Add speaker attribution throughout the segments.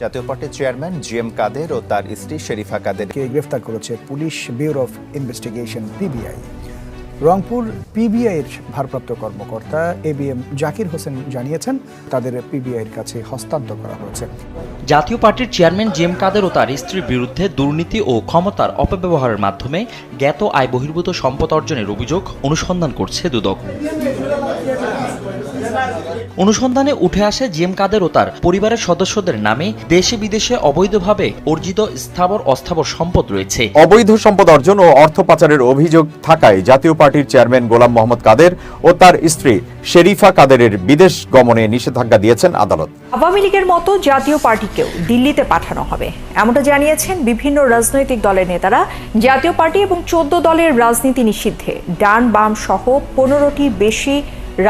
Speaker 1: জাতীয় পার্টির chairman GM কাদের ও তার স্ত্রী শেরিফা কাদেরকে
Speaker 2: গ্রেফতার করেছে police bureau of investigation PBI. Rangpur পিবিআইয়ের ভারপ্রাপ্ত কর্মকর্তা এবিএম জাকির হোসেন জানিয়েছেন তাদের পিবিআইয়ের কাছে হস্তান্তর করা হয়েছে।
Speaker 3: জাতীয় পার্টির চেয়ারম্যান জিএম কাদের ও তার স্ত্রীর বিরুদ্ধে দুর্নীতি ও ক্ষমতার অপব্যবহারের মাধ্যমে জ্ঞাত আয় বহির্ভূত সম্পদ অর্জনের অভিযোগ অনুসন্ধান করছে দুদক। অনুসন্ধানে উঠে আসে জিএম কাদের ও তার পরিবারের সদস্যদের নামে দেশে বিদেশে অবৈধভাবে অর্জিত স্থাবর অস্থাবর সম্পদ রয়েছে।
Speaker 4: অবৈধ সম্পদ অর্জন ও অর্থ পাচারের অভিযোগ থাকায় জাতীয় পার্টির চেয়ারম্যান গোলাম মোহাম্মদ কাদের ও তার স্ত্রী শেরিফা কাদেরের বিদেশ গমনে নিষেধাজ্ঞা দিয়েছেন আদালত।
Speaker 5: আওয়ামী লীগের মতো জাতীয় পার্টিকেও দিল্লিতে পাঠানো হবে, এমনটা জানিয়েছেন বিভিন্ন রাজনৈতিক দলের নেতারা। জাতীয় পার্টি এবং 14 দলের রাজনীতি নিষিদ্ধে ডান বাম সহ 15টি বেশি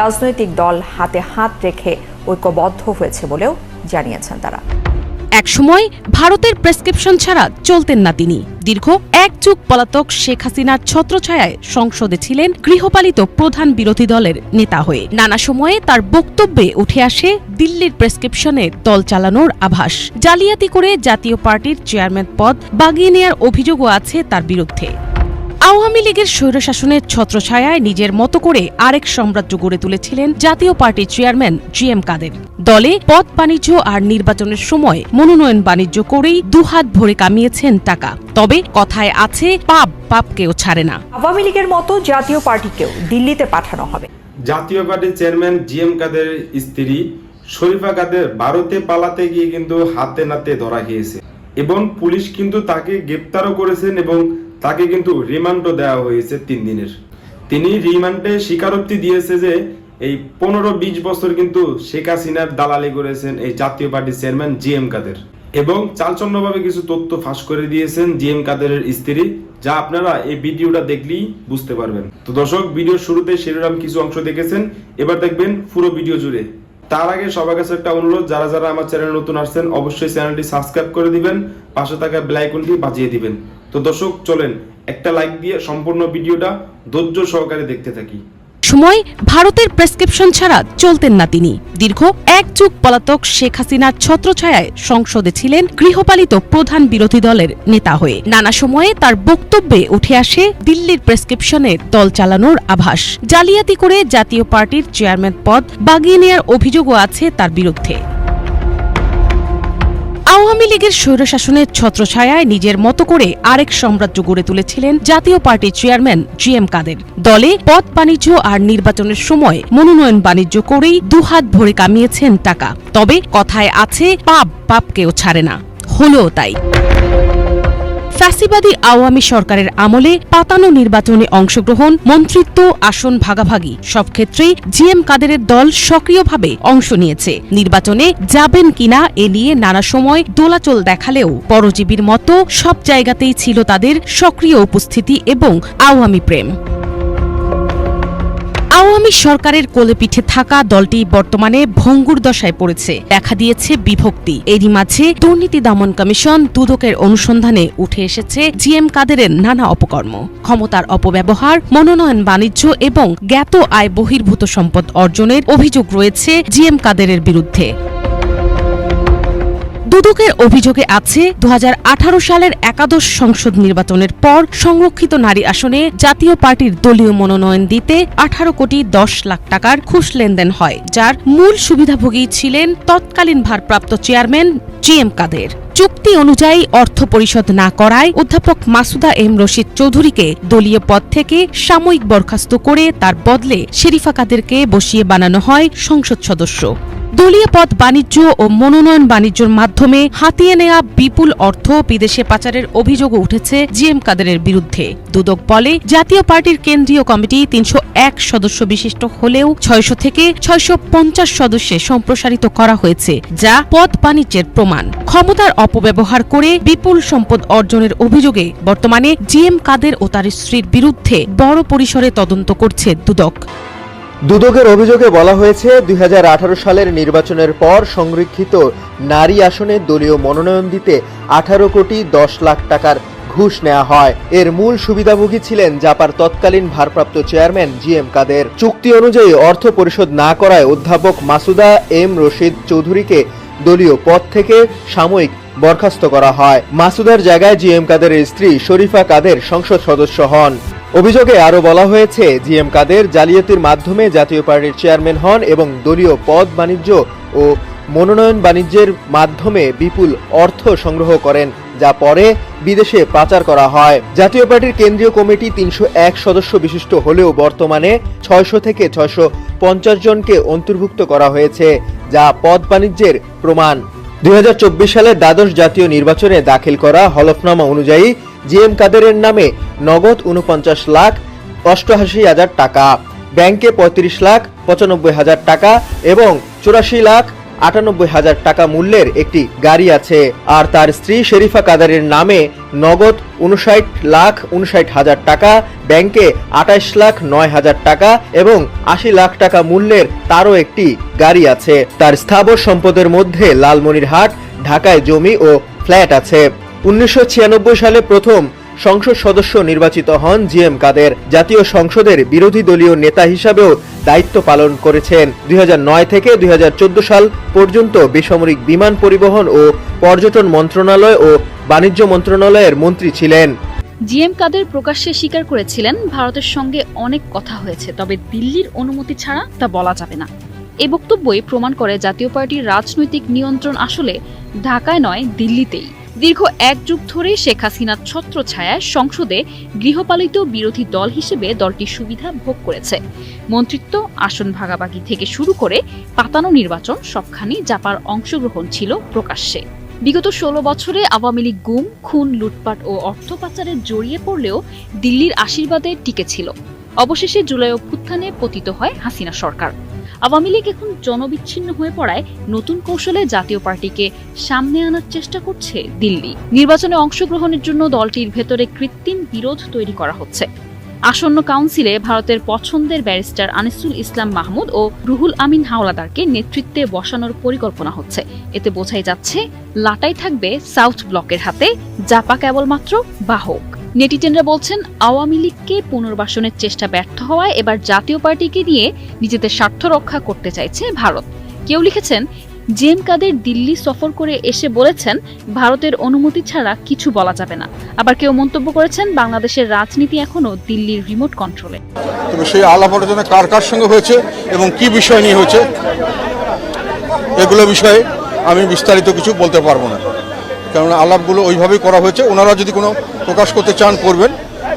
Speaker 5: রাজনৈতিক দল হাতে হাত রেখে ঐক্যবদ্ধ হয়েছে বলেও জানিয়েছেন তারা।
Speaker 6: একসময় ভারতের প্রেসক্রিপশন ছাড়া চলতেন না তিনি। দীর্ঘ এক যুগ পলাতক শেখ হাসিনার ছত্রছায়ায় সংসদে ছিলেন গৃহপালিত প্রধান বিরোধী দলের নেতা হয়ে। নানা সময়ে তার বক্তব্যে উঠে আসে দিল্লির প্রেসক্রিপশনে দল চালানোর আভাস। জালিয়াতি করে জাতীয় পার্টির চেয়ারম্যান পদ বাগিয়ে নেয়ার অভিযোগও আছে তার বিরুদ্ধে। আওয়ামী লীগের স্বৈরশাসনের ছত্রছায়ায় নিজের মতো করে আরেক সাম্রাজ্য গড়ে তুলেছিলেন জাতীয় পার্টির চেয়ারম্যান জিএম কাদের। দলে পদ বাণিজ্য আর নির্বাচনের সময় মনোনয়ন বাণিজ্য করেই দুহাত ভরে কামিয়েছেন টাকা। তবে কথায় আছে পাপ কেউ ছাড়ে না।
Speaker 5: আওয়ামী লীগের মতো জাতীয় পার্টিকেও দিল্লিতে পাঠানো হবে।
Speaker 7: জাতীয় পার্টির চেয়ারম্যান জিএম কাদের স্ত্রী শরীফা কাদের ভারতে পালাতে গিয়ে কিন্তু হাতে নাতে ধরা খেয়েছে এবং পুলিশ কিন্তু তাকে গ্রেপ্তারও করেছেন এবং তাকে কিন্তু রিমান্ডও দেওয়া হয়েছে 3 দিনের। তিনি রিমান্ডে স্বীকারোক্তি দিয়েছে যে এই 15-20 বছর কিন্তু শেখ হাসিনার দালালি করেছেন এই জাতীয় পার্টির চেয়ারম্যান জিএম কাদের, এবং চালচল্যভাবে কিছু তথ্য ফাঁস করে দিয়েছেন জিএম কাদেরের স্ত্রী, যা আপনারা এই ভিডিওটা দেখলেই বুঝতে পারবেন। তো দর্শক, ভিডিওর শুরুতে শিরোনাম কিছু অংশ দেখেছেন, এবার দেখবেন পুরো ভিডিও জুড়ে। তার আগে সবার কাছে একটা অনুরোধ, যারা যারা আমার চ্যানেলে নতুন আসছেন অবশ্যই চ্যানেলটি সাবস্ক্রাইব করে দিবেন, পাশে থাকা বেল আইকনটি বাজিয়ে দিবেন। তো দর্শক, চলেন একটা লাইক দিয়ে সম্পূর্ণ ভিডিওটা ধৈর্য সহকারে দেখতে থাকি।
Speaker 6: সময় ভারতের প্রেসক্রিপশন ছাড়া চলতেন না তিনি। দীর্ঘ এক যুগ পলাতক শেখ হাসিনার ছত্রছায়ায় সংসদে ছিলেন গৃহপালিত প্রধান বিরোধী দলের নেতা হয়ে। নানা সময়ে তার বক্তব্যে উঠে আসে দিল্লির প্রেসক্রিপশনে দল চালানোর আভাস। জালিয়াতি করে জাতীয় পার্টির চেয়ারম্যান পদ বাগিয়ে নেয়ার অভিযোগও আছে তার বিরুদ্ধে। আওয়ামী লীগের স্বৈরশাসনের ছত্রছায়ায় নিজের মতো করে আরেক সাম্রাজ্য গড়ে তুলেছিলেন জাতীয় পার্টির চেয়ারম্যান জিএম কাদের। দলে পদ বাণিজ্য আর নির্বাচনের সময় মনোনয়ন বাণিজ্য করেই দুহাত ভরে কামিয়েছেন টাকা। তবে কথায় আছে পাপ কেউ ছাড়ে না, হলোও তাই। ফ্যাসিবাদী আওয়ামী সরকারের আমলে পাতানো নির্বাচনে অংশগ্রহণ, মন্ত্রিত্ব, আসন ভাগাভাগি সব ক্ষেত্রেই জিএম কাদেরের দল সক্রিয়ভাবে অংশ নিয়েছে। নির্বাচনে যাবেন কিনা এ নিয়ে নানা সময় দোলাচল দেখালেও পরজীবীর মতো সব জায়গাতেই ছিল তাদের সক্রিয় উপস্থিতি এবং আওয়ামী প্রেম। আওয়ামী সরকারের কোলেপিঠে থাকা দলটি বর্তমানে ভঙ্গুর দশায় পড়েছে, দেখা দিয়েছে বিভক্তি। এরই মাঝে দুর্নীতি দমন কমিশন দুদকের অনুসন্ধানে উঠে এসেছে জিএম কাদেরের নানা অপকর্ম, ক্ষমতার অপব্যবহার, মনোনয়ন বাণিজ্য এবং জ্ঞাত আয় বহির্ভূত সম্পদ অর্জনের অভিযোগ রয়েছে জিএম কাদেরের বিরুদ্ধে। দুদকের অভিযোগে আছে 2018 সালের একাদশ সংসদ নির্বাচনের পর সংরক্ষিত নারী আসনে জাতীয় পার্টির দলীয় মনোনয়ন দিতে 18 কোটি 10 লাখ টাকার ঘুষ লেনদেন হয়, যার মূল সুবিধাভোগী ছিলেন তৎকালীন ভারপ্রাপ্ত চেয়ারম্যান জিএম কাদের। চুক্তি অনুযায়ী অর্থ পরিশোধ না করায় অধ্যাপক মাসুদা এম রশিদ চৌধুরীকে দলীয় পদ থেকে সাময়িক বরখাস্ত করে তার বদলে শেরিফা কাদেরকে বসিয়ে বানানো হয় সংসদ সদস্য। দলীয় পদ বাণিজ্য ও মনোনয়ন বাণিজ্যের মাধ্যমে হাতিয়ে নেয়া বিপুল অর্থ বিদেশে পাচারের অভিযোগও উঠেছে জিএম কাদেরের বিরুদ্ধে। দুদক বলে, জাতীয় পার্টির কেন্দ্রীয় কমিটি 301 সদস্য বিশিষ্ট হলেও 600 থেকে 650 সদস্যে সম্প্রসারিত করা হয়েছে, যা পদ বাণিজ্যের প্রমাণ। ক্ষমতার অপব্যবহার করে বিপুল সম্পদ অর্জনের অভিযোগে বর্তমানে জিএম কাদের ও তার স্ত্রীর বিরুদ্ধে বড় পরিসরে তদন্ত করছে দুদক।
Speaker 8: দুদকের অভিযোগে বলা হয়েছে 2018 সালের নির্বাচনের পর সংরক্ষিত নারী আসনে দলীয় মনোনয়ন দিতে 18 কোটি 10 লাখ টাকার ঘুষ নেওয়া হয়। এর মূল সুবিধাভোগী ছিলেন জাপার তৎকালীন ভারপ্রাপ্ত চেয়ারম্যান জিএম কাদের। চুক্তি অনুযায়ী অর্থ পরিশোধ না করায় অধ্যাপক মাসুদা এম রশিদ চৌধুরীকে দলীয় পদ থেকে সাময়িক বরখাস্ত করা হয়। মাসুদার জায়গায় জিএম কাদেরের স্ত্রী শরীফা কাদের সংসদ সদস্য হন। অভিযোগে আরও বলা হয়েছে, জিএম কাদের জালিয়াতির মাধ্যমে জাতীয় পার্টির চেয়ারম্যান হন এবং দলীয় পদ বাণিজ্য ও মনোনয়ন বাণিজ্যের মাধ্যমে বিপুল অর্থ সংগ্রহ করেন, যা পরে বিদেশে পাচার করা হয়। জাতীয় পার্টির কেন্দ্রীয় কমিটি 301 সদস্য বিশিষ্ট হলেও বর্তমানে 600 থেকে 650 জনকে অন্তর্ভুক্ত করা হয়েছে, যা পদ বাণিজ্যের প্রমাণ। 2024 সালের দ্বাদশ জাতীয় নির্বাচনে দাখিল করা হলফনামা অনুযায়ী জিএম কাদেরের নামে নগদ 49,88,000 টাকা, ব্যাংকে 35,95,000 টাকা এবং 84,98,000 টাকা মূল্যের একটি গাড়ি আছে। আর তার স্ত্রী শরীফা কাদেরের নামে নগদ 59,59,000 টাকা, ব্যাংকে 28,09,000 টাকা এবং 80 লাখ টাকা মূল্যের তারও একটি গাড়ি আছে। তার স্থাবর সম্পদের মধ্যে লালমনিরহাট, ঢাকায় জমি ও ফ্ল্যাট আছে। 1996 সালে প্রথম সংসদ সদস্য নির্বাচিত হন জিএম কাদের। জাতীয় সংসদের বিরোধী দলীয় নেতা হিসাবেও দায়িত্ব পালন করেছেন। 2009 থেকে 2014 সাল পর্যন্ত বেসামরিক বিমান পরিবহন ও পর্যটন মন্ত্রণালয় ও বাণিজ্য মন্ত্রণালয়ের মন্ত্রী ছিলেন।
Speaker 9: জিএম কাদের প্রকাশ্যে স্বীকার করেছিলেন, ভারতের সঙ্গে অনেক কথা হয়েছে, তবে দিল্লির অনুমতি ছাড়া তা বলা যাবে না। এই বক্তব্যই প্রমাণ করে জাতীয় পার্টির রাজনৈতিক নিয়ন্ত্রণ আসলে ঢাকায় নয়, দিল্লিতেই। দীর্ঘ এক যুগ ধরে শেখ হাসিনার ছত্রছায়ায় সংসদে গৃহপালিত বিরোধী দল হিসেবে দলটি সুবিধা ভোগ করেছে। মন্ত্রিত্ব, আসন ভাগাভাগি থেকে শুরু করে পাতানো নির্বাচন সবখানি জাপার অংশগ্রহণ ছিল প্রকাশ্যে। বিগত 16 বছরে আওয়ামী লীগ গুম, খুন, লুটপাট ও অর্থ পাচারে জড়িয়ে পড়লেও দিল্লির আশীর্বাদে টিকেছিল। অবশেষে জুলাই অভ্যুত্থানে পতিত হয় হাসিনা সরকার। আওয়ামী লীগ এখন জনবিচ্ছিন্ন হয়ে পড়ায় নতুন কৌশলে জাতীয় পার্টিকে সামনে আনার চেষ্টা করছে দিল্লি। নির্বাচনে অংশগ্রহণের জন্য দলটির ভেতরে কৃত্রিম বিরোধ তৈরি করা হচ্ছে। আসন্ন কাউন্সিলে ভারতের পছন্দের ব্যারিস্টার আনিসুল ইসলাম মাহমুদ ও রুহুল আমিন হাওলাদারকে নেতৃত্বে বসানোর পরিকল্পনা হচ্ছে। এতে বোঝাই যাচ্ছে লাটাই থাকবে সাউথ ব্লকের হাতে, জাপা কেবলমাত্র বাহক। নেটিজেনরা বলছেন, আওয়ামী লীগকে পুনর্বাসনের চেষ্টা ব্যর্থ হওয়ায় এবার জাতীয় পার্টিকে নিয়ে নিজেদের স্বার্থ রক্ষা করতে চাইছে ভারত। কেউ লিখেছেন, জিএম কাদের দিল্লি সফর করে এসে বলেছেন ভারতের অনুমতি ছাড়া কিছু বলা যাবে না। আবার কেউ মন্তব্য করেছেন, বাংলাদেশের রাজনীতি এখনো দিল্লির রিমোট কন্ট্রোলে।
Speaker 10: তবে সেই আলাপ আলোচনা কার কার সঙ্গে হয়েছে এবং কি বিষয় নিয়ে হয়েছে, এগুলো বিষয়ে আমি বিস্তারিত কিছু বলতে পারবো না, কারণ আলাপগুলো ওইভাবেই করা হয়েছে। ওনারা যদি কোনো প্রকাশ করতে চান করবেন,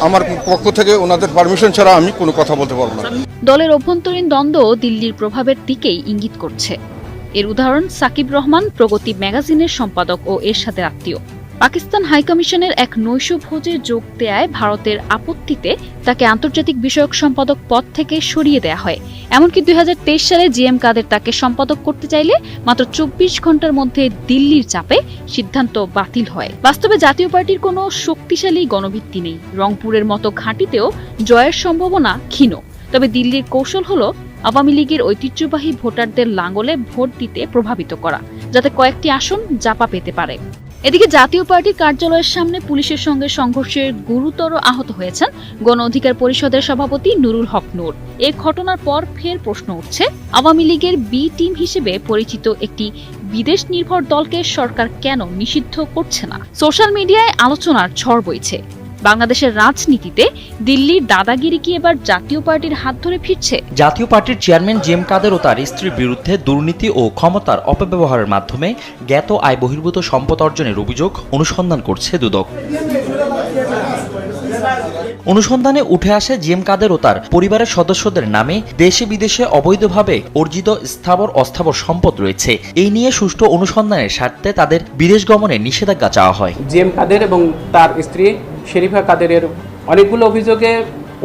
Speaker 10: আমার পক্ষ থেকে ওনাদের পারমিশন ছাড়া আমি কোনো কথা বলতে পারবো না।
Speaker 9: দলের অভ্যন্তরীণ দ্বন্দ্ব দিল্লির প্রভাবের দিকেই ইঙ্গিত করছে। এর উদাহরণ সাকিব রহমান, প্রগতি ম্যাগাজিনের সম্পাদক ও এরশাদের আত্মীয়। পাকিস্তান হাইকমিশনের এক নৈশ ভোজে যোগ দেয়ায় ভারতের আপত্তিতে তাকে আন্তর্জাতিক বিষয়ক সম্পাদক পদ থেকে সরিয়ে দেয়া হয়। এমনকি 2023 সালে জিএম কাদের তাকে সম্পাদক করতে চাইলে মাত্র 24 ঘন্টার মধ্যে দিল্লির চাপে সিদ্ধান্ত বাতিল হয়। বাস্তবে জাতীয় পার্টির কোনো শক্তিশালী গণভিত্তি নেই। রংপুরের মতো ঘাঁটিতেও জয়ের সম্ভাবনা ক্ষীণ। তবে দিল্লির কৌশল হলো আওয়ামী লীগের ঐতিহ্যবাহী ভোটারদের লাঙ্গলে ভোট দিতে প্রভাবিত করা, যাতে কয়েকটি আসন জাপা পেতে পারে। এদিকে জাতীয় পার্টির কার্যালয়ের সামনে পুলিশের সঙ্গে সংঘর্ষে গুরুতর আহত হয়েছেন গণ অধিকার পরিষদের সভাপতি নুরুল হক নূর। এই ঘটনার পর ফের প্রশ্ন উঠছে, আওয়ামী লীগের বি টিম হিসেবে পরিচিত একটি বিদেশ নির্ভর দলকে সরকার কেন নিষিদ্ধ করছে না? সোশ্যাল মিডিয়ায় আলোচনার ঝড় বইছে। বাংলাদেশের রাজনীতিতে দিল্লির দাদাগিরি কি এবার জাতীয় পার্টির হাত ধরে ফিরছে?
Speaker 3: জাতীয় পার্টির চেয়ারম্যান জিএম কাদের ও তার স্ত্রীর বিরুদ্ধে দুর্নীতি ও ক্ষমতার অপব্যবহারের মাধ্যমে জ্ঞাত আয় বহির্ভূত সম্পদ অর্জনের অভিযোগ অনুসন্ধান করছে দুদক। অনুসন্ধানে উঠে আসে জিএম কাদের ও তার পরিবারের সদস্যদের নামে দেশে বিদেশে অবৈধভাবে অর্জিত স্থাবর অস্থাবর সম্পদ রয়েছে। এই নিয়ে সুষ্ঠু অনুসন্ধানের স্বার্থে তাদের বিদেশ গমনে নিষেধাজ্ঞা চাওয়া হয়।
Speaker 11: জিএম কাদের এবং তার স্ত্রী শরীফা কাদেরের অনেকগুলো অভিযোগে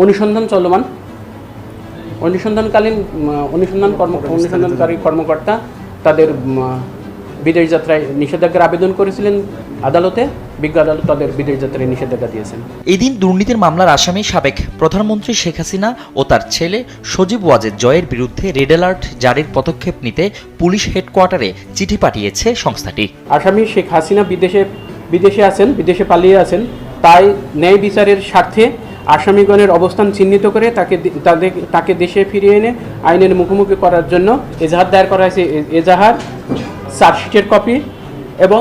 Speaker 11: অনুসন্ধান চলমান। অনুসন্ধানকারী কর্মকর্তা তাদের বিদেশ যাত্রায় নিষেধাজ্ঞার আবেদন করেছিলেন আদালতে। বিজ্ঞ আদালত তাদের বিদেশ যাত্রায় নিষেধাজ্ঞা দিয়েছেন।
Speaker 3: এদিন দুর্নীতির মামলার আসামি সাবেক প্রধানমন্ত্রী শেখ হাসিনা ও তার ছেলে সজীব ওয়াজেদ জয়ের বিরুদ্ধে রেড অ্যালার্ট জারির পদক্ষেপ নিতে পুলিশ হেডকোয়ার্টারে চিঠি পাঠিয়েছে সংস্থাটি।
Speaker 11: আসামি শেখ হাসিনা বিদেশে পালিয়ে আছেন, তাই ন্যায় বিচারের স্বার্থে আসামিগণের অবস্থান চিহ্নিত করে তাকে দেশে ফিরিয়ে এনে আইনের মুখোমুখি করার জন্য এজাহার দায়ের করা হয়েছে। এজাহার চার্জশিটের কপি এবং